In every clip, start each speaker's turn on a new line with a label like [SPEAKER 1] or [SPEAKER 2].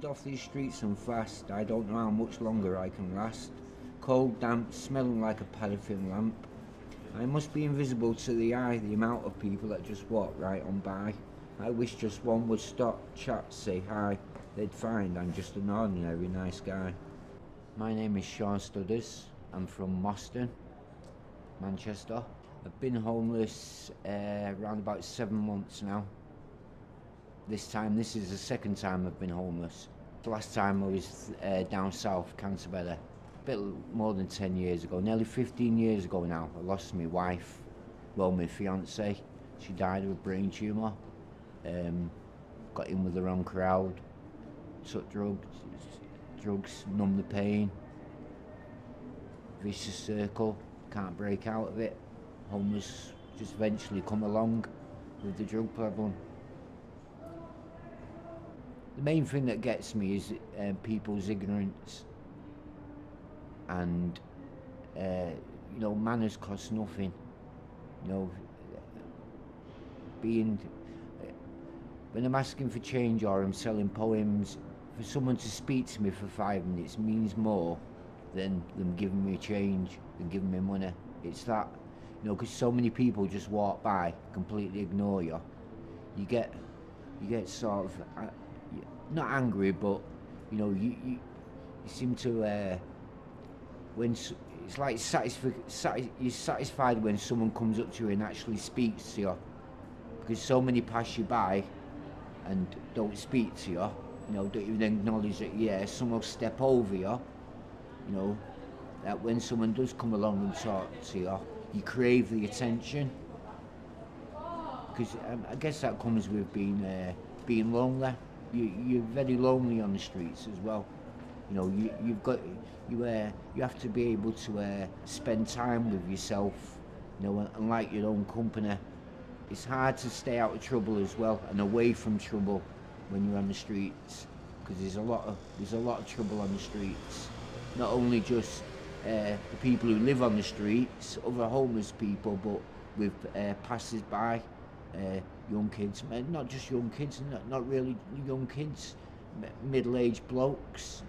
[SPEAKER 1] evicted off these streets and fast. I don't know how much longer I can last. Cold, damp, smelling like a paraffin lamp. I must be invisible to the eye, the amount of people that just walk right on by. I wish just one would stop, chat, say hi. They'd find I'm just an ordinary nice guy. My name is Sean Studders. I'm from Moston, Manchester. I've been homeless around about 7 months now. This is the second time I've been homeless. The last time I was down south, Canterbury, a bit more than 10 years ago, nearly 15 years ago now. I lost my wife, well, my fiancée. She died of a brain tumour. Got in with the wrong crowd, took drugs, numb the pain. Vicious circle, can't break out of it. Homeless just eventually come along with the drug problem. The main thing that gets me is people's ignorance, and manners cost nothing. When I'm asking for change or I'm selling poems, for someone to speak to me for 5 minutes means more than them giving me change and giving me money. It's that, because so many people just walk by, completely ignore you. You get sort of not angry, but you seem to when it's like you're satisfied when someone comes up to you and actually speaks to you, because so many pass you by and don't speak to you. Don't even acknowledge that. Someone will step over you. That when someone does come along and talk to you, you crave the attention. Because I guess that comes with being lonely. You're very lonely on the streets as well. You have to be able to spend time with yourself, and like your own company. It's hard to stay out of trouble as well and away from trouble when you're on the streets, because there's a lot of trouble on the streets. Not only just the people who live on the streets, other homeless people, but with passers-by, young kids, not just young kids, not really young kids, middle-aged blokes,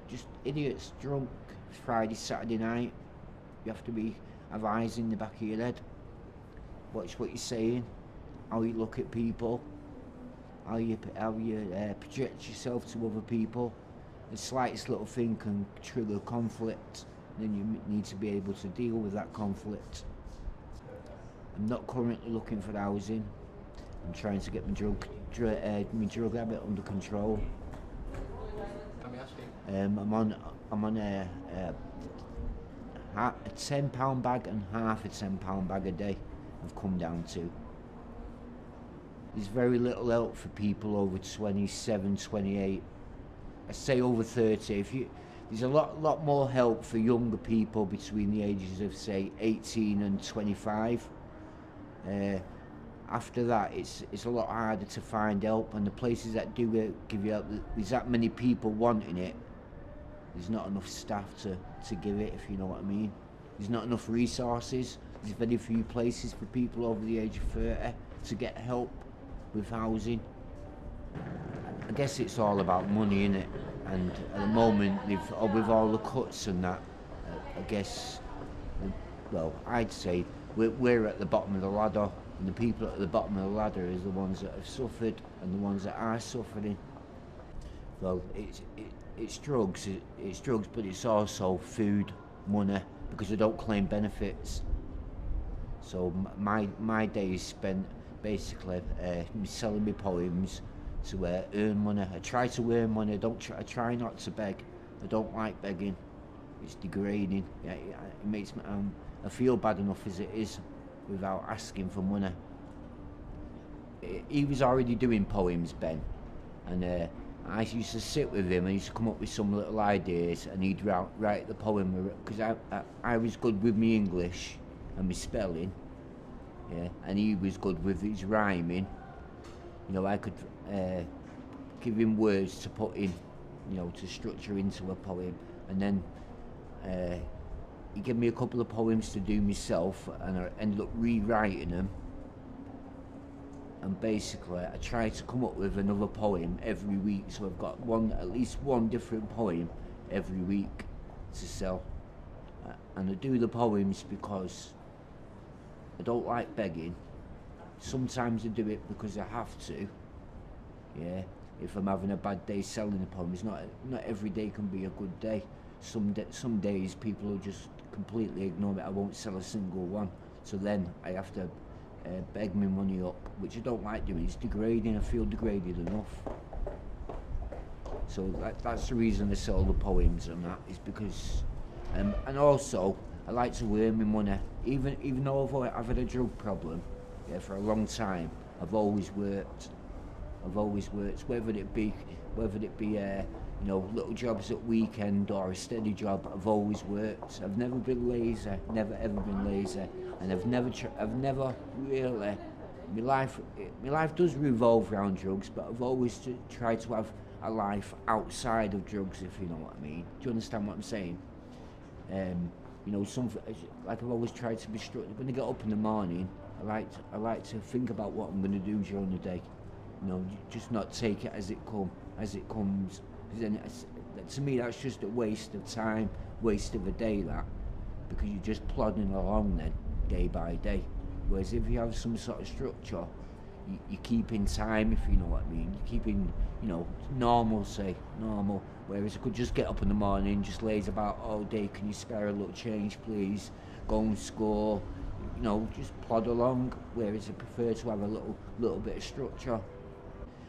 [SPEAKER 1] just idiots, drunk, Friday, Saturday night. You have to have eyes in the back of your head. Watch what you're saying, how you look at people, how you project yourself to other people. The slightest little thing can trigger conflict, then you need to be able to deal with that conflict. I'm not currently looking for housing. I'm trying to get my drug habit under control. I'm on a £10 bag and half a £10 bag a day. I've come down to. There's very little help for people over 27, 28. I say over 30. There's a lot more help for younger people between the ages of, say, 18 and 25. After that, it's a lot harder to find help, and the places that do give you help, there's that many people wanting it. There's not enough staff to give it, if you know what I mean. There's not enough resources. There's very few places for people over the age of 30 to get help with housing. I guess it's all about money, innit? And at the moment, with all the cuts and that, I guess, I'd say we're at the bottom of the ladder, and the people at the bottom of the ladder is the ones that have suffered and the ones that are suffering. Well, it's drugs, but it's also food, money, because I don't claim benefits. So my day is spent basically selling my poems to earn money. I try to earn money. I try not to beg. I don't like begging. It's degrading. It makes me. I feel bad enough as it is without asking for money. He was already doing poems, Ben, and I used to sit with him. I used to come up with some little ideas, and he'd write the poem, because I was good with my English and my spelling, and he was good with his rhyming. I could give him words to put in, to structure into a poem, and then he gave me a couple of poems to do myself, and I ended up rewriting them, and basically I try to come up with another poem every week, so I've got at least one different poem every week to sell. And I do the poems because I don't like begging. Sometimes I do it because I have to. Yeah, if I'm having a bad day selling the poems, not every day can be a good day. Some days people will just completely ignore me. I won't sell a single one. So then I have to beg my money up, which I don't like doing. It's degrading. I feel degraded enough. So that's the reason I sell the poems and that, is because, and also I like to earn my money. Even though I've had a drug problem, yeah, for a long time, I've always worked. Whether it be little jobs at weekend or a steady job, I've always worked. I've never been lazy, never ever been lazy, and I've never really. My life does revolve around drugs, but I've always tried to have a life outside of drugs, if you know what I mean. Do you understand what I'm saying? Something like I've always tried to be structured. When I get up in the morning, I like to think about what I'm going to do during the day. Just not take it as it comes. Because then, to me, that's just a waste of time, waste of a day. Because you're just plodding along then, day by day. Whereas if you have some sort of structure, you keep in time, if you know what I mean. You keep in, normal. Whereas I could just get up in the morning, just laze about all day. Can you spare a little change, please? Go and score. Just plod along. Whereas I prefer to have a little bit of structure.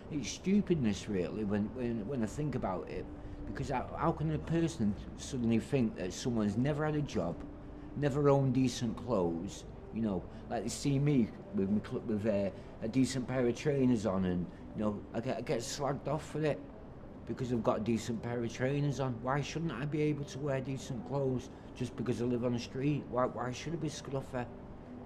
[SPEAKER 1] It's stupidness, really, when I think about it, because how can a person suddenly think that someone's never had a job, never owned decent clothes, like they see me with a decent pair of trainers on, and I get slagged off for it because I've got a decent pair of trainers on. Why shouldn't I be able to wear decent clothes just because I live on the street? Why should I be scruffy?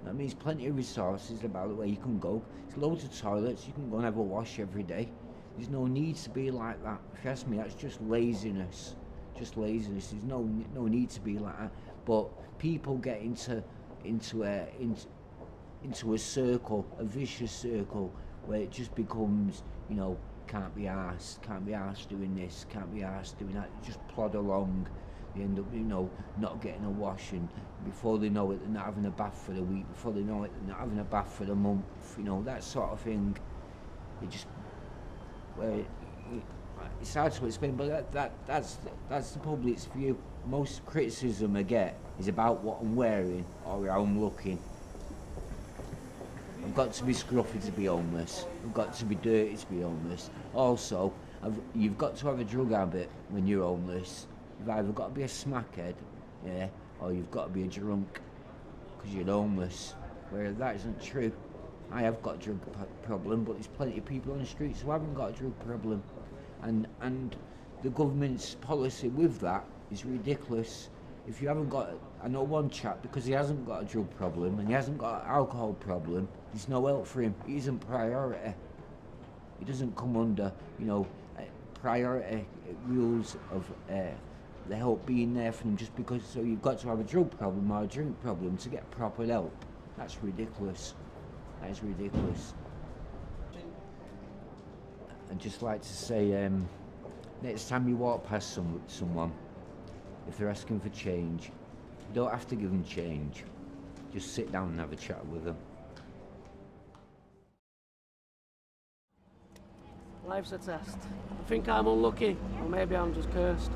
[SPEAKER 1] That means plenty of resources about the way you can go. There's loads of toilets, you can go and have a wash every day. There's no need to be like that. If you ask me, that's just laziness. Just laziness. There's no need to be like that. But people get into a circle, a vicious circle, where it just becomes, can't be arsed doing this, can't be arsed doing that. You just plod along. They end up, not getting a wash, and before they know it, they're not having a bath for the week. Before they know it, they're not having a bath for the month. That sort of thing. It's hard to explain, but that's the public's view. Most criticism I get is about what I'm wearing or how I'm looking. I've got to be scruffy to be homeless. I've got to be dirty to be homeless. Also, you've got to have a drug habit when you're homeless. You've either got to be a smackhead, yeah, or you've got to be a drunk because you're homeless. Whereas that isn't true. I have got a drug problem, but there's plenty of people on the streets who haven't got a drug problem. And the government's policy with that is ridiculous. If you haven't got, I know one chap, because he hasn't got a drug problem and he hasn't got an alcohol problem, there's no help for him. He isn't priority. He doesn't come under, priority rules of the help being there for them just because. So you've got to have a drug problem or a drink problem to get proper help. That's ridiculous. That is ridiculous. I'd just like to say, next time you walk past someone, if they're asking for change, you don't have to give them change. Just sit down and have a chat with them.
[SPEAKER 2] Life's a test. I think I'm unlucky, or maybe I'm just cursed.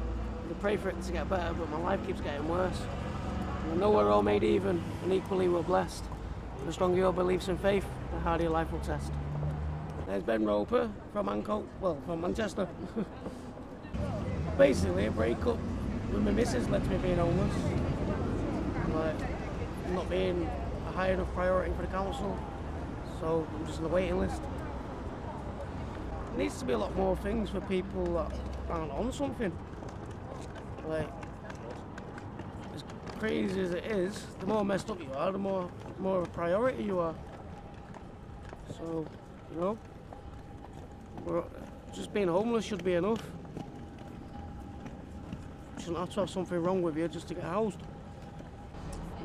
[SPEAKER 2] I pray for it to get better, but my life keeps getting worse. And I know we're all made even, and equally we're blessed. The stronger your beliefs and faith, the harder your life will test. There's Ben Roper from Manchester. Basically, a breakup with my missus led to me being homeless. Not being a high enough priority for the council, so I'm just on the waiting list. There needs to be a lot more things for people that aren't on something. As crazy as it is, the more messed up you are, the more of a priority you are. So, just being homeless should be enough. You shouldn't have to have something wrong with you just to get housed.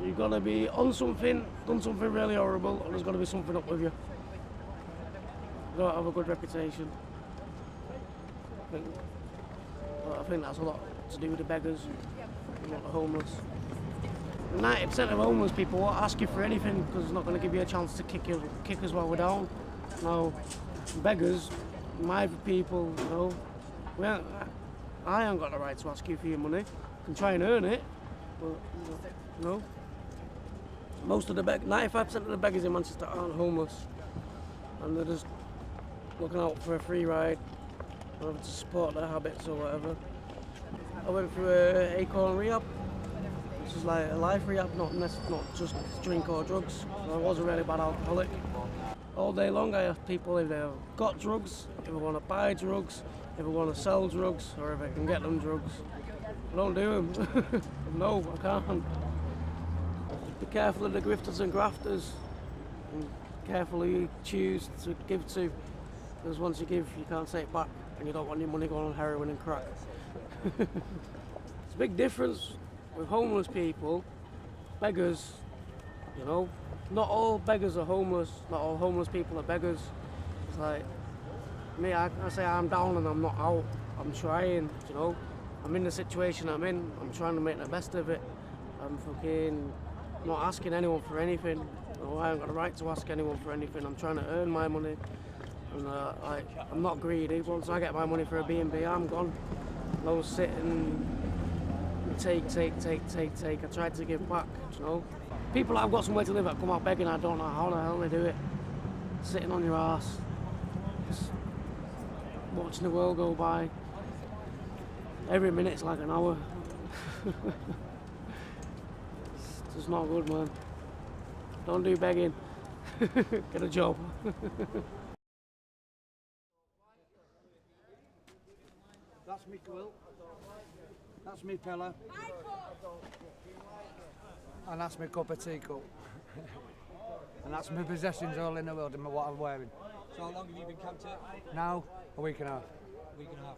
[SPEAKER 2] You've got to be on something, done something really horrible, or there's got to be something up with you. They don't have a good reputation. I think that's a lot to do with the beggars and not the homeless. 90% of homeless people won't ask you for anything because it's not going to give you a chance to kick us while we're down. Now, beggars, my people, you know, I ain't got the right to ask you for your money. I can try and earn it, but you know, most of the 95% of the beggars in Manchester aren't homeless, and they're just looking out for a free ride, or to support their habits or whatever. I went through a Acorn rehab. This is like a life rehab, not just drink or drugs. I was a really bad alcoholic. All day long I ask people if they've got drugs, if they want to buy drugs, if they want to sell drugs, or if they can get them drugs. I don't do them. No, I can't. Be careful of the grifters and grafters, and careful who you choose to give to, because once you give, you can't take back, and you don't want your money going on heroin and crack. It's a big difference with homeless people, beggars, you know. Not all beggars are homeless, not all homeless people are beggars. It's like, me, I say I'm down and I'm not out. I'm trying, you know. I'm in the situation I'm in, I'm trying to make the best of it. I'm fucking not asking anyone for anything. You know, I haven't got the right to ask anyone for anything. I'm trying to earn my money. And I'm not greedy. Once I get my money for a B&B, I'm gone. No sitting, take. I tried to give back, you know. People that have got somewhere to live that come out begging, I don't know how the hell they do it. Sitting on your ass, just watching the world go by. Every minute's like an hour. It's just not good, man. Don't do begging. Get a job.
[SPEAKER 3] That's me quilt. That's me pillow. And that's my cup of tea cup. And that's my possessions all in the world and what I'm wearing.
[SPEAKER 4] So how long have you been camped here?
[SPEAKER 3] Now, a week and a half.
[SPEAKER 4] A week and a half.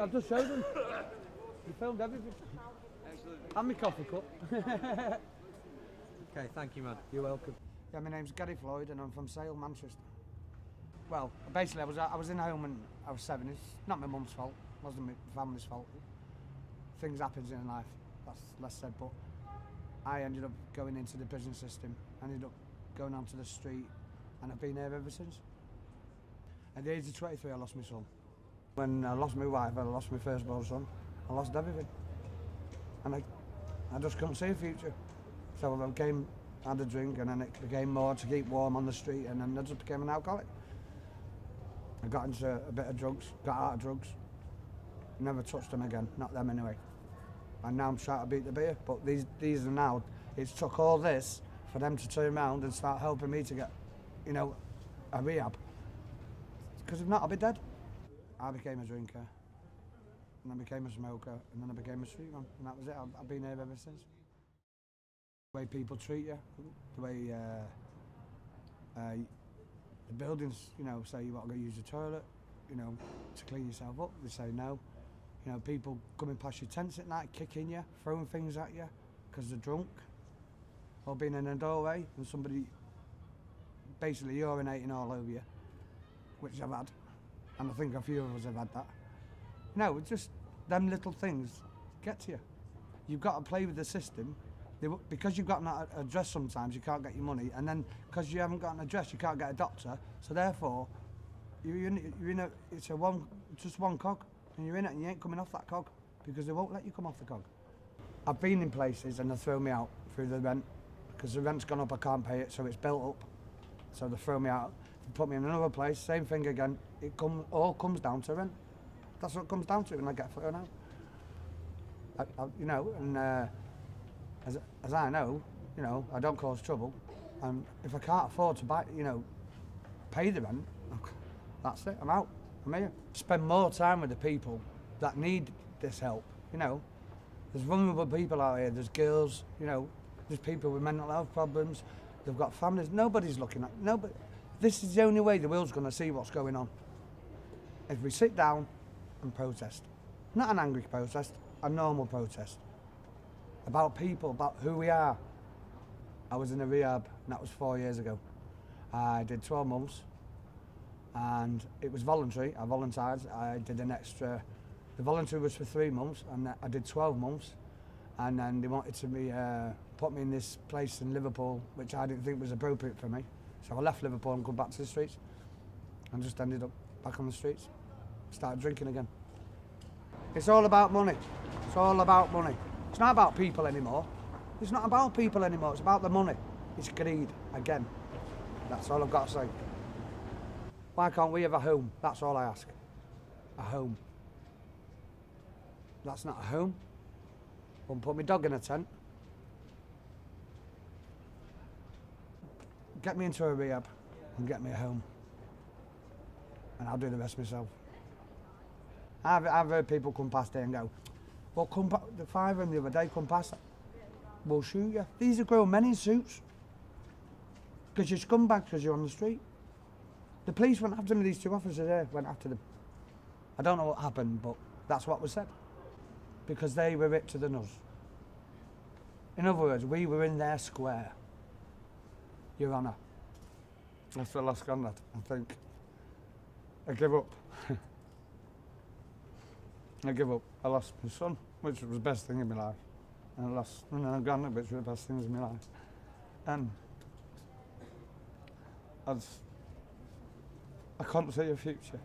[SPEAKER 3] I've just showed them. You filmed everything.
[SPEAKER 4] Excellent.
[SPEAKER 3] And my coffee cup.
[SPEAKER 4] Okay, thank you, man.
[SPEAKER 3] You're welcome. Yeah, my name's Gary Floyd and I'm from Sale, Manchester. Well, basically I was in home when I was 7. It's not my mum's fault, it wasn't my family's fault. Things happens in life, that's less said, but I ended up going into the prison system, ended up going onto the street, and I've been there ever since. At the age of 23 I lost my son. When I lost my wife, I lost my firstborn son, I lost everything. And I just couldn't see a future. So I had a drink, and then it became more to keep warm on the street, and then I just became an alcoholic. I got into a bit of drugs, got out of drugs, never touched them again, not them anyway. And now I'm trying to beat the beer, but these are now, it's took all this for them to turn around and start helping me to get, you know, a rehab. Because if not, I'll be dead. I became a drinker, and I became a smoker, and then I became a street man, and that was it. I've been here ever since. The way people treat you, the way the buildings, you know, say you want to go use the toilet, you know, to clean yourself up, they say no. You know, people coming past your tents at night, kicking you, throwing things at you because they're drunk, or being in a doorway and somebody basically urinating all over you, which I've had, and I think a few of us have had that. No, it's just them little things get to you. You've got to play with the system. Because you've got an address sometimes, you can't get your money, and then because you haven't got an address, you can't get a doctor, so therefore, you're in a, it's just one cog, and you're in it and you ain't coming off that cog, because they won't let you come off the cog. I've been in places and they throw me out through the rent, because the rent's gone up, I can't pay it, so it's built up, so they throw me out, they put me in another place, same thing again, all comes down to rent. That's what it comes down to when I get thrown out. You know, and as I know, you know, I don't cause trouble, and if I can't afford to buy, you know, pay the rent, that's it, I'm out, I'm here. Spend more time with the people that need this help, you know. There's vulnerable people out here, there's girls, you know, there's people with mental health problems, they've got families, nobody's looking at, nobody. This is the only way the world's going to see what's going on. If we sit down and protest, not an angry protest, a normal protest. about people, about who we are. I was in a rehab, and that was 4 years ago. I did 12 months, and it was voluntary. I volunteered. I did an extra. The voluntary was for 3 months, and I did 12 months, and then they wanted to put me in this place in Liverpool, which I didn't think was appropriate for me. So I left Liverpool and come back to the streets, and just ended up back on the streets. Started drinking again. It's all about money. It's all about money. It's not about people anymore. It's not about people anymore. It's about the money. It's greed again. That's all I've got to say. Why can't we have a home? That's all I ask. A home. That's not a home. Won't put my dog in a tent. Get me into a rehab and get me a home. And I'll do the rest myself. I've heard people come past here and go, well, the 5 of them the other day come past, we'll shoot you. These are grown men in suits. Because you're scumbags because you're on the street. The police went after me, these 2 officers there went after them. I don't know what happened, but that's what was said. Because they were richer than us. In other words, we were in their square. Your Honour. That's the last gone, lad, I think. I give up. I give up. I lost my son, which was the best thing in my life. And I lost my granddad, which were the best things in my life. And I couldn't see a future.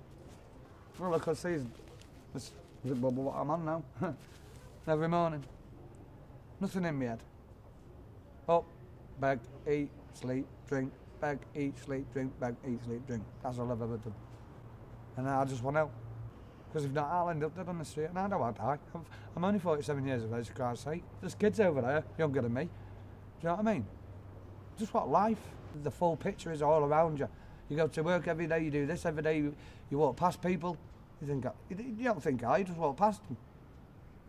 [SPEAKER 3] All I could see is the bubble what I'm on now. Every morning. Nothing in my head. Up, beg, eat, sleep, drink, beg, eat, sleep, drink, beg, eat, sleep, drink. That's all I've ever done. And I just want out. Because if not, I'll end up dead on the street and I don't want to die. I'm only 47 years of age, for Christ's sake. There's kids over there, younger than me. Do you know what I mean? Just what life. The full picture is all around you. You go to work every day, you do this every day, you walk past people. You don't think you just walk past them.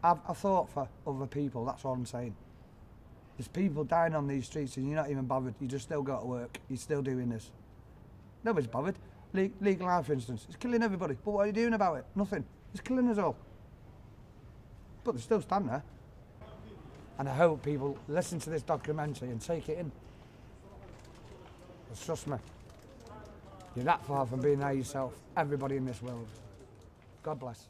[SPEAKER 3] I've thought for other people, that's all I'm saying. There's people dying on these streets and you're not even bothered. You just still go to work, you're still doing this. Nobody's bothered. Legal life, for instance, it's killing everybody. But what are you doing about it? Nothing. It's killing us all. But they still stand there. And I hope people listen to this documentary and take it in. But trust me, you're that far from being there yourself, everybody in this world. God bless.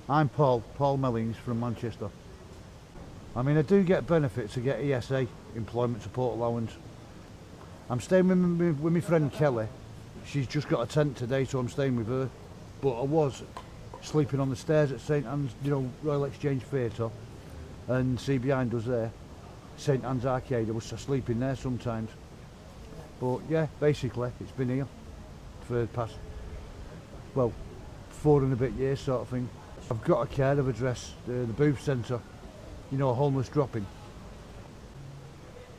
[SPEAKER 5] I'm Paul Mellings from Manchester. I mean, I do get benefits. I get ESA, Employment Support Allowance. I'm staying with my friend Kelly. She's just got a tent today, so I'm staying with her. But I was sleeping on the stairs at St Anne's, Royal Exchange Theatre, and see behind us there, St Anne's Arcade. I was sleeping there sometimes. But yeah, basically, it's been here for the past, 4 and a bit years sort of thing. I've got a care of address, the Booth Centre, a homeless drop-in.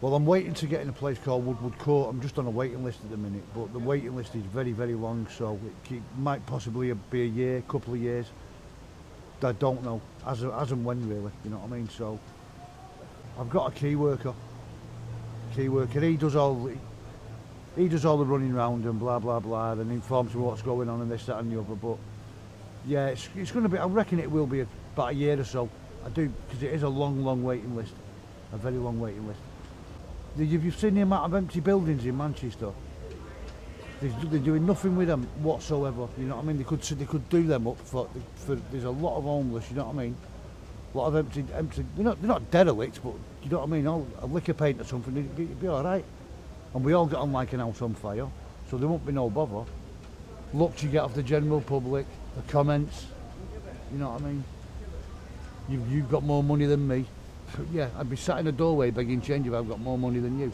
[SPEAKER 5] Well, I'm waiting to get in a place called Woodward Court. I'm just on a waiting list at the minute, but the waiting list is very, very long, so it might possibly be a year, couple of years. I don't know, as and when really, you know what I mean? So I've got a key worker. He does all the running round and blah blah blah, and informs me what's going on and this, that, and the other. But yeah, it's going to be. I reckon it will be about a year or so. I do, because it is a long waiting list, a very long waiting list. You've seen the amount of empty buildings in Manchester. They're doing nothing with them whatsoever. You know what I mean? They could do them up for. There's a lot of homeless. You know what I mean? A lot of empty. They're not derelicts, but you know what I mean? A liquor paint or something, it'd be all right. And we all get on like an house on fire, so there won't be no bother. Looks you get off the general public, the comments. You know what I mean? You've got more money than me. Yeah, I'd be sat in a doorway begging change if I've got more money than you.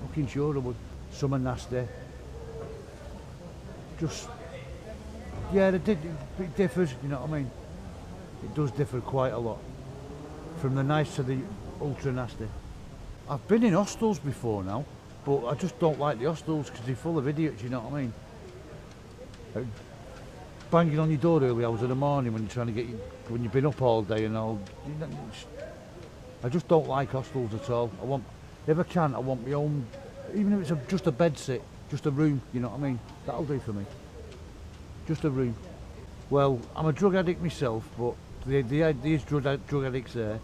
[SPEAKER 5] Fucking sure I would. Some are nasty. Just, yeah, it differs, you know what I mean? It does differ quite a lot. From the nice to the ultra nasty. I've been in hostels before now, but I just don't like the hostels because they're full of idiots, you know what I mean? Banging on your door early hours of the morning when you're trying to when you've been up all day and all. I just don't like hostels at all. If I can, I want my own, even if it's just a bed sit, just a room, you know what I mean? That'll do for me. just a room. Well, I'm a drug addict myself, but these drug addicts there,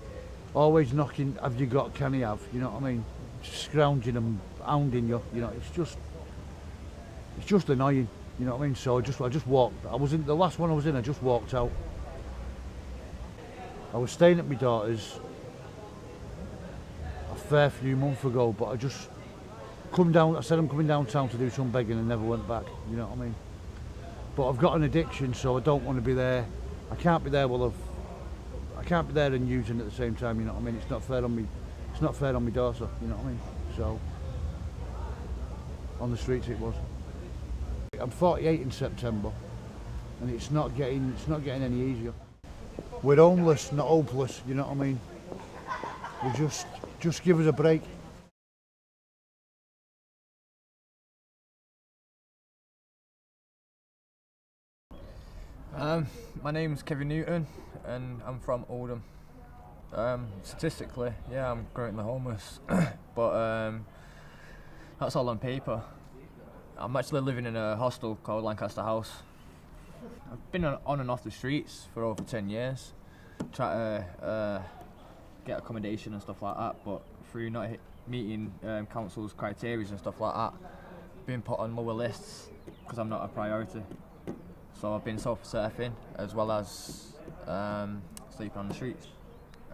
[SPEAKER 5] always knocking, have you got, can you have, you know what I mean? Scrounging and hounding you, you know, it's just annoying, you know what I mean? So I just walked, the last one I was in, I just walked out. I was staying at my daughter's a fair few months ago, but I just I said I'm coming downtown to do some begging and never went back, you know what I mean? But I've got an addiction, so I don't want to be there. I can't be there I can't be there and using at the same time, you know what I mean? It's not fair on me. It's not fair on my daughter, you know what I mean? So, on the streets it was. I'm 48 in September, and it's not getting any easier. We're homeless, not hopeless, you know what I mean? We just give us a break.
[SPEAKER 6] My name's Kevin Newton and I'm from Oldham. Statistically, yeah, I'm currently homeless, but that's all on paper. I'm actually living in a hostel called Lancaster House. I've been on and off the streets for over 10 years, try to get accommodation and stuff like that, but through not meeting council's criteria and stuff like that, being put on lower lists because I'm not a priority. So I've been surfing as well as sleeping on the streets.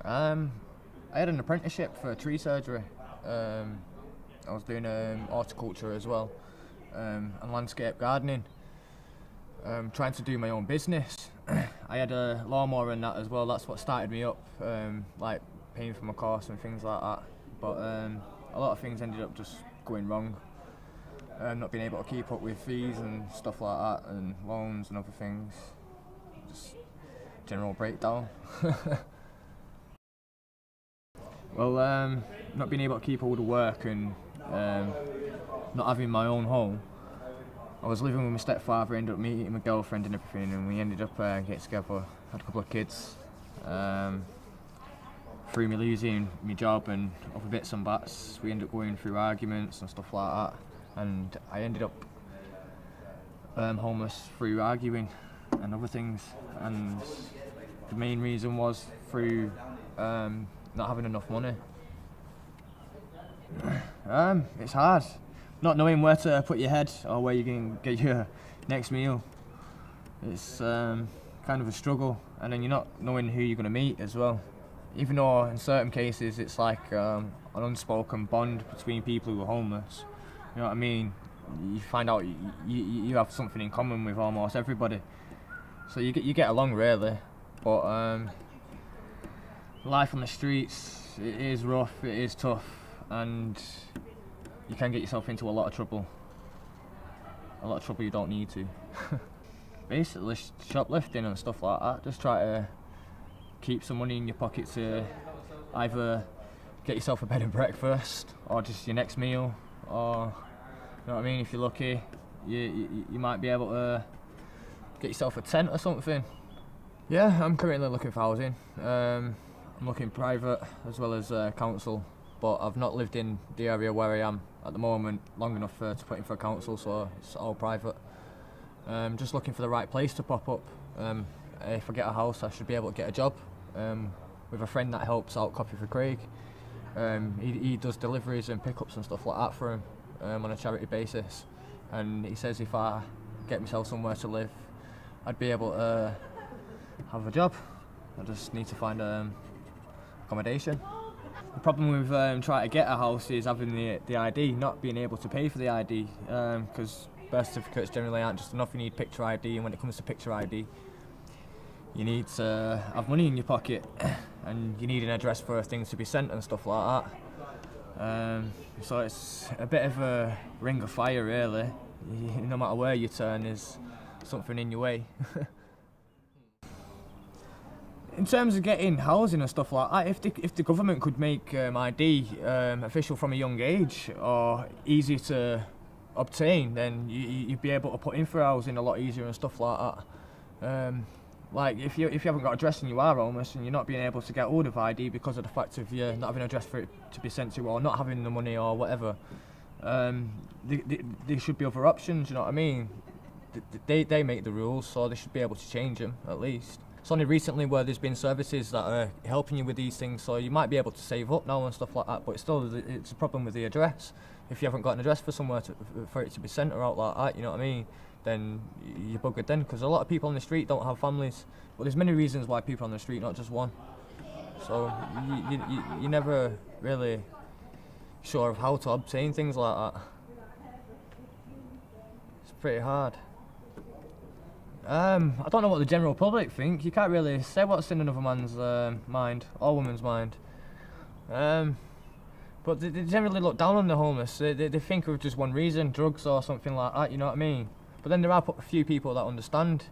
[SPEAKER 6] I had an apprenticeship for tree surgery. I was doing horticulture as well, and landscape gardening. Trying to do my own business. I had a lawnmower and that as well. That's what started me up, like paying for my course and things like that. But a lot of things ended up just going wrong. Not being able to keep up with fees and stuff like that, and loans and other things. Just general breakdown. Well, not being able to keep all the work and not having my own home. I was living with my stepfather, ended up meeting my girlfriend and everything, and we ended up getting together, had a couple of kids. Through me losing my job and other bits and bats, we ended up going through arguments and stuff like that. And I ended up homeless through arguing and other things, and the main reason was through not having enough money. It's hard, not knowing where to put your head or where you can get your next meal. It's kind of a struggle, and then you're not knowing who you're going to meet as well. Even though in certain cases it's like an unspoken bond between people who are homeless. You know what I mean? You find out you have something in common with almost everybody, so you get along really. But life on the streets, it is rough, it is tough, and you can get yourself into a lot of trouble. A lot of trouble you don't need to. Basically, shoplifting and stuff like that. Just try to keep some money in your pocket to either get yourself a bed and breakfast, or just your next meal. Or, you know what I mean, if you're lucky, you might be able to get yourself a tent or something. Yeah, I'm currently looking for housing. I'm looking private as well as council, but I've not lived in the area where I am at the moment long enough to put in for a council, so it's all private. Just looking for the right place to pop up. If I get a house, I should be able to get a job with a friend that helps out Coffee for Craig. He does deliveries and pickups and stuff like that for him on a charity basis, and he says if I get myself somewhere to live, I'd be able to have a job. I just need to find accommodation. The problem with trying to get a house is having the ID, not being able to pay for the ID, because birth certificates generally aren't just enough. You need picture ID, and when it comes to picture ID, you need to have money in your pocket, and you need an address for things to be sent and stuff like that. So it's a bit of a ring of fire really. No matter where you turn, there's something in your way. In terms of getting housing and stuff like that, if the government could make ID official from a young age or easy to obtain, then you'd be able to put in for housing a lot easier and stuff like that. Like if you haven't got an address and you are homeless and you're not being able to get hold of ID because of the fact of you not having an address for it to be sent to, or not having the money or whatever, there should be other options. You know what I mean? they make the rules, so they should be able to change them at least. It's only recently where there's been services that are helping you with these things, so you might be able to save up now and stuff like that, but it's a problem with the address. If you haven't got an address for somewhere for it to be sent or out like that, you know what I mean, then you're buggered then, because a lot of people on the street don't have families, but there's many reasons why people on the street, not just one. So you're never really sure of how to obtain things like that. It's pretty hard. I don't know what the general public think. You can't really say what's in another man's mind or woman's mind. But they generally look down on the homeless. They think of just one reason, drugs or something like that, you know what I mean? But then there are a few people that understand.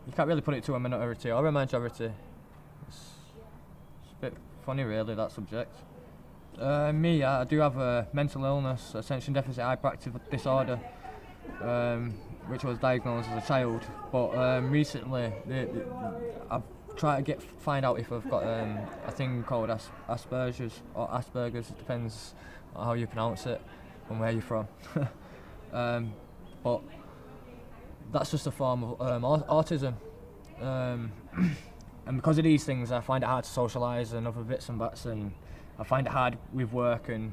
[SPEAKER 6] You can't really put it to a minority or a majority. It's a bit funny really, that subject. Me, I do have a mental illness, attention deficit hyperactive disorder, which was diagnosed as a child. But recently, I've tried to find out if I've got a thing called Asperger's, or Asperger's, it depends on how you pronounce it and where you're from. But that's just a form of autism. And because of these things, I find it hard to socialise and other bits and bats, and I find it hard with work, and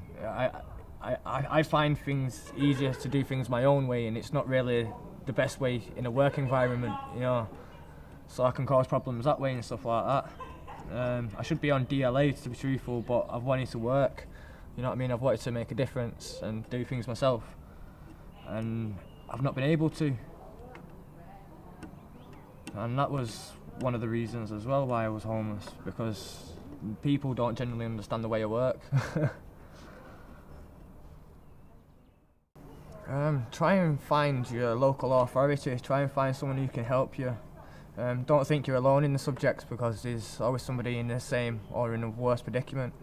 [SPEAKER 6] I find things easier to do things my own way, and it's not really the best way in a work environment, you know. So I can cause problems that way and stuff like that. I should be on DLA to be truthful, but I've wanted to work, you know what I mean? I've wanted to make a difference and do things myself, and I've not been able to. And that was one of the reasons as well why I was homeless, because people don't generally understand the way I work. Try and find your local authority, try and find someone who can help you. Don't think you're alone in the subjects, because there's always somebody in the same or in a worse predicament.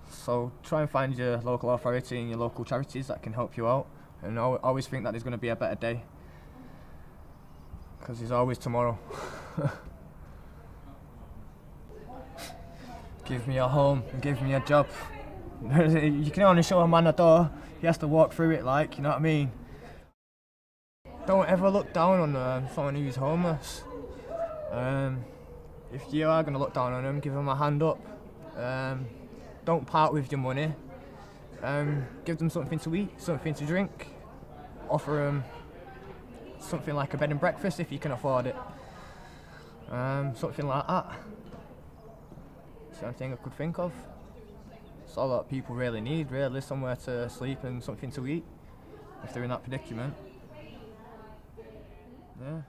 [SPEAKER 6] So try and find your local authority and your local charities that can help you out, and always think that there's going to be a better day, because there's always tomorrow. Give me a home and give me a job. You can only show a man a door, he has to walk through it, like, you know what I mean? Don't ever look down on someone who's homeless. If you are going to look down on them, give them a hand up. Don't part with your money. Give them something to eat, something to drink. Offer them something like a bed and breakfast if you can afford it. Something like that. It's the only thing I could think of. It's all that people really need, really, somewhere to sleep and something to eat if they're in that predicament. Yeah.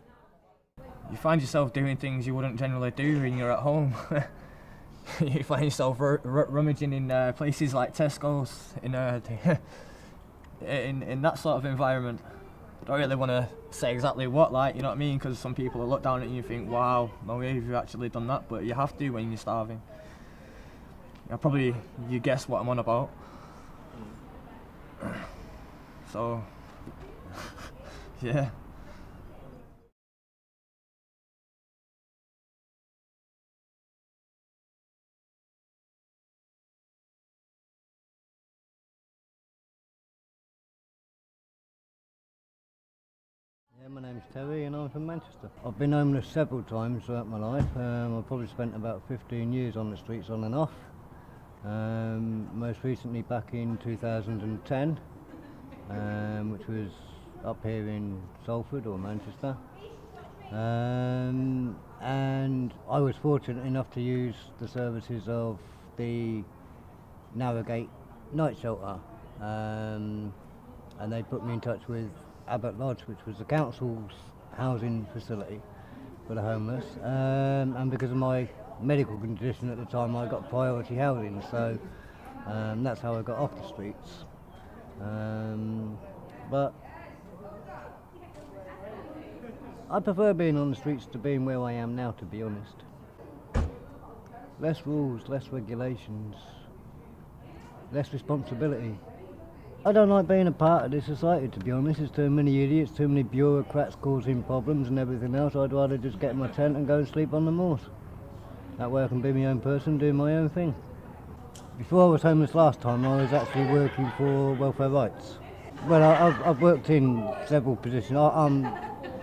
[SPEAKER 6] You find yourself doing things you wouldn't generally do when you're at home. You find yourself rummaging in places like Tesco's, in that sort of environment. Don't really want to say exactly what, like, you know what I mean, because some people will look down at you and think, wow, no way have you actually done that, but you have to when you're starving. Probably you guess what I'm on about. So, yeah.
[SPEAKER 7] Yeah, my name's Terry and I'm from Manchester. I've been homeless several times throughout my life. I've probably spent about 15 years on the streets on and off. Most recently back in 2010, which was up here in Salford or Manchester. And I was fortunate enough to use the services of the Narrowgate Night Shelter. And they put me in touch with Abbott Lodge, which was the council's housing facility for the homeless, and because of my medical condition at the time I got priority housing, so that's how I got off the streets. But I prefer being on the streets to being where I am now, to be honest. Less rules, less regulations, less responsibility. I don't like being a part of this society, to be honest. There's too many idiots, too many bureaucrats causing problems and everything else. I'd rather just get in my tent and go and sleep on the moors. That way I can be my own person, do my own thing. Before I was homeless last time, I was actually working for Welfare Rights. Well, I've worked in several positions. I'm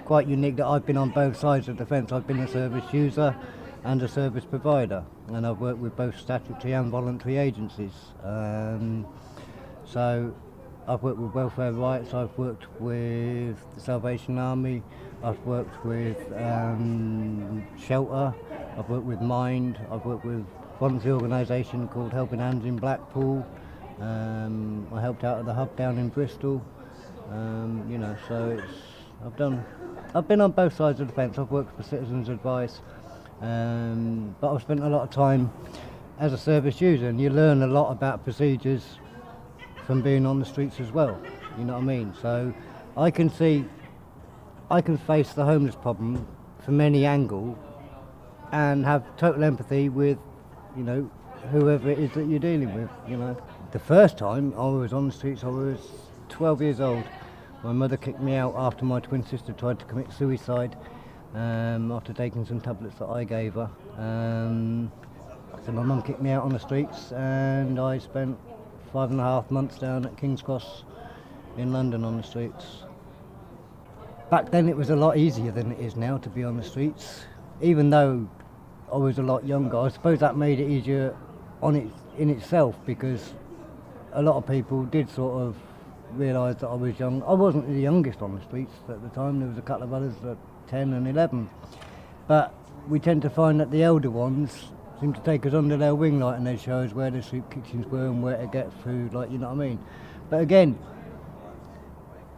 [SPEAKER 7] quite unique that I've been on both sides of the fence. I've been a service user and a service provider, and I've worked with both statutory and voluntary agencies. So I've worked with Welfare Rights, I've worked with the Salvation Army, I've worked with Shelter, I've worked with Mind, I've worked with a voluntary organisation called Helping Hands in Blackpool. I helped out at the hub down in Bristol. You know, so I've been on both sides of the fence. I've worked for Citizens Advice, but I've spent a lot of time as a service user, and you learn a lot about procedures from being on the streets as well, you know what I mean? So I can face the homeless problem from any angle and have total empathy with, you know, whoever it is that you're dealing with, you know. The first time I was on the streets, I was 12 years old. My mother kicked me out after my twin sister tried to commit suicide after taking some tablets that I gave her. So my mum kicked me out on the streets, and I spent 5.5 months down at King's Cross in London on the streets. Back then it was a lot easier than it is now to be on the streets. Even though I was a lot younger, I suppose that made it easier in itself, because a lot of people did sort of realise that I was young. I wasn't the youngest on the streets at the time. There was a couple of others at 10 and 11. But we tend to find that the elder ones seem to take us under their wing, like, and they show us where the soup kitchens were and where to get food, like, you know what I mean? But again,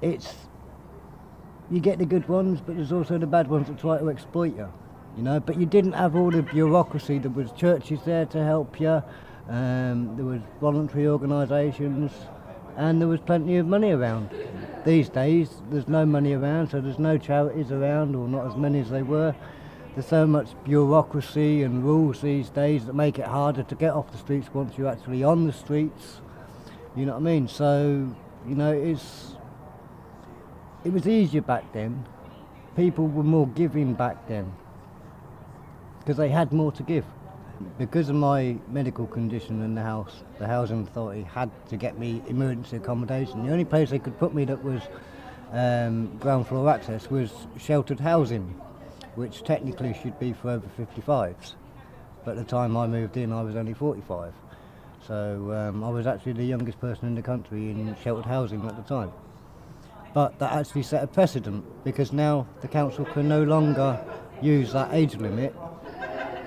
[SPEAKER 7] you get the good ones, but there's also the bad ones that try to exploit you, you know? But you didn't have all the bureaucracy. There was churches there to help you, there was voluntary organisations, and there was plenty of money around. These days, there's no money around, so there's no charities around, or not as many as they were. There's so much bureaucracy and rules these days that make it harder to get off the streets once you're actually on the streets. You know what I mean? So, you know, it was easier back then. People were more giving back then, because they had more to give. Because of my medical condition in the housing authority had to get me emergency accommodation. The only place they could put me that was ground floor access was sheltered housing, which technically should be for over 55s. But at the time I moved in, I was only 45. So I was actually the youngest person in the country in sheltered housing at the time. But that actually set a precedent, because now the council can no longer use that age limit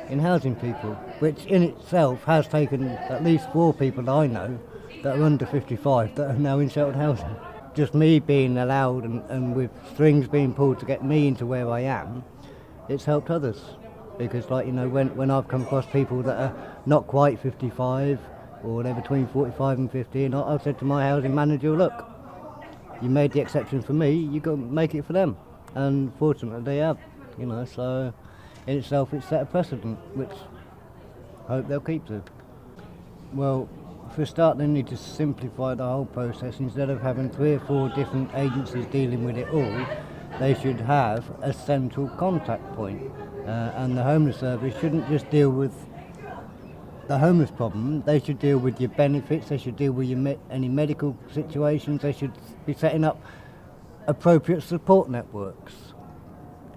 [SPEAKER 7] in housing people, which in itself has taken at least 4 people that I know that are under 55 that are now in sheltered housing. Just me being allowed and with strings being pulled to get me into where I am, it's helped others. Because, like, you know, when I've come across people that are not quite 55, or they're between 45 and 50, and I've said to my housing manager, look, you made the exception for me, you got to make it for them. And fortunately they have, you know, so in itself it's set a precedent, which I hope they'll keep to. Well, for a start they need to simplify the whole process. Instead of having 3 or 4 different agencies dealing with it all, they should have a central contact point. And the homeless service shouldn't just deal with the homeless problem, they should deal with your benefits, they should deal with your any medical situations, they should be setting up appropriate support networks.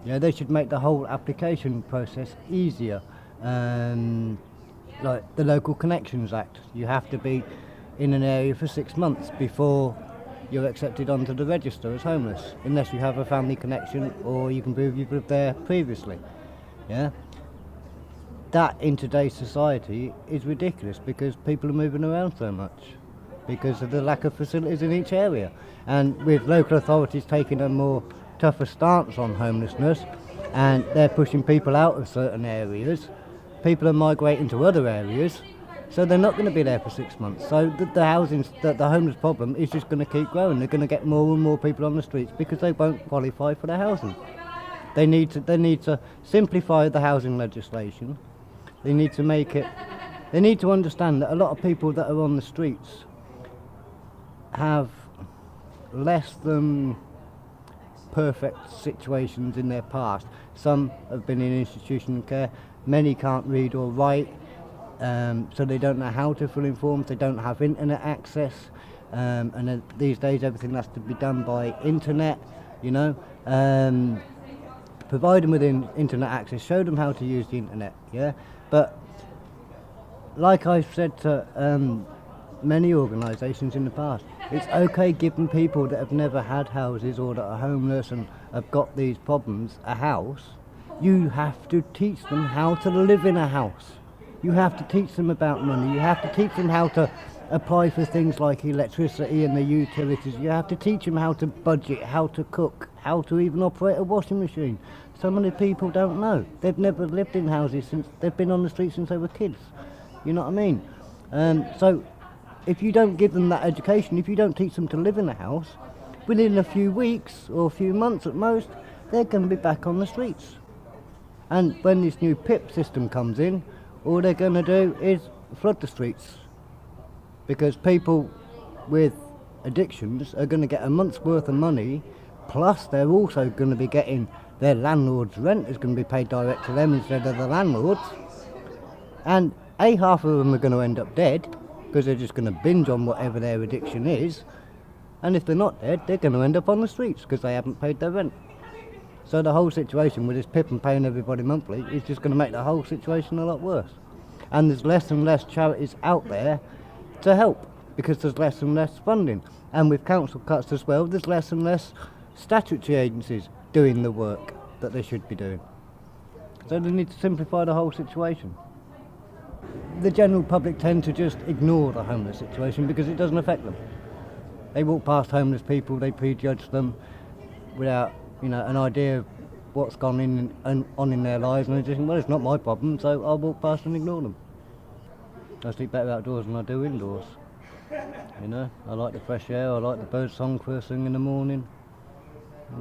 [SPEAKER 7] Yeah, they should make the whole application process easier. Like the Local Connections Act, you have to be in an area for 6 months before you're accepted onto the register as homeless, unless you have a family connection or you can prove you've lived there previously. Yeah? That in today's society is ridiculous, because people are moving around so much because of the lack of facilities in each area. And with local authorities taking a more tougher stance on homelessness, and they're pushing people out of certain areas, people are migrating to other areas, so they're not going to be there for 6 months. So the homeless problem is just going to keep growing. They're going to get more and more people on the streets because they won't qualify for the housing. They need to simplify the housing legislation. They need to understand that a lot of people that are on the streets have less than perfect situations in their past. Some have been in institutional care, many can't read or write, so they don't know how to fill in forms, they don't have internet access, And then these days everything has to be done by internet, you know. Provide them with internet access, show them how to use the internet, yeah. But like I've said to many organisations in the past, it's okay giving people that have never had houses or that are homeless and have got these problems a house. You have to teach them how to live in a house. You have to teach them about money. You have to teach them how to apply for things like electricity and the utilities. You have to teach them how to budget, how to cook, how to even operate a washing machine. So many people don't know. They've never lived in houses since they've been on the street since they were kids. You know what I mean? So if you don't give them that education, if you don't teach them to live in a house, within a few weeks or a few months at most, they're going to be back on the streets. And when this new PIP system comes in, all they're going to do is flood the streets. Because people with addictions are going to get a month's worth of money, plus they're also going to be getting their landlord's rent is going to be paid direct to them instead of the landlords. And half of them are going to end up dead, because they're just going to binge on whatever their addiction is. And if they're not dead, they're going to end up on the streets because they haven't paid their rent. So the whole situation with this PIP and paying everybody monthly is just going to make the whole situation a lot worse. And there's less and less charities out there to help, because there's less and less funding. And with council cuts as well, there's less and less statutory agencies doing the work that they should be doing. So they need to simplify the whole situation. The general public tend to just ignore the homeless situation because it doesn't affect them. They walk past homeless people, they prejudge them without, an idea of what's gone on in their lives, and they just think, well, it's not my problem, so I'll walk past and ignore them. I sleep better outdoors than I do indoors. I like the fresh air, I like the bird song first thing in the morning. But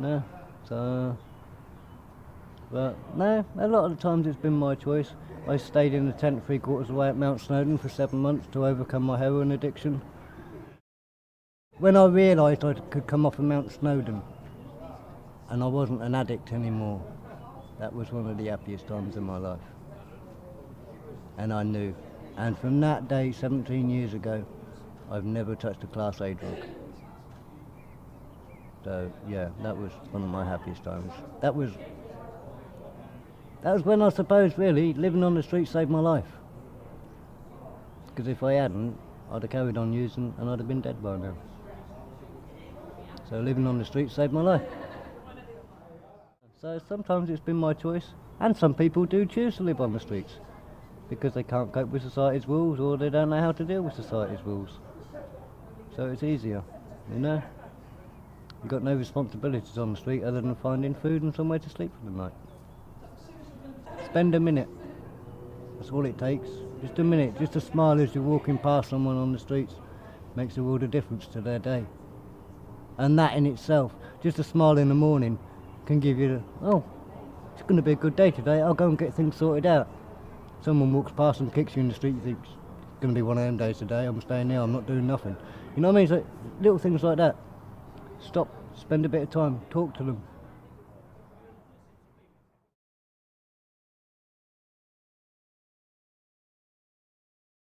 [SPEAKER 7] no, a lot of the times it's been my choice. I stayed in a tent 3/4 away at Mount Snowdon for 7 months to overcome my heroin addiction. When I realised I could come off of Mount Snowdon and I wasn't an addict anymore, that was one of the happiest times in my life. And I knew. And from that day, 17 years ago, I've never touched a Class A drug. So yeah, that was one of my happiest times. That was when I suppose really living on the street saved my life. Because if I hadn't, I'd have carried on using and I'd have been dead by now. So living on the street saved my life. So sometimes it's been my choice, and some people do choose to live on the streets because they can't cope with society's rules or they don't know how to deal with society's rules. So it's easier, You've got no responsibilities on the street other than finding food and somewhere to sleep for the night. Spend a minute. That's all it takes. Just a minute, just a smile as you're walking past someone on the streets makes a world of difference to their day. And that in itself, just a smile in the morning can give you it's going to be a good day today, I'll go and get things sorted out. Someone walks past and kicks you in the street, you think, it's going to be one of them days today, I'm staying here, I'm not doing nothing. You know what I mean? So little things like that. Stop, spend a bit of time, talk to them,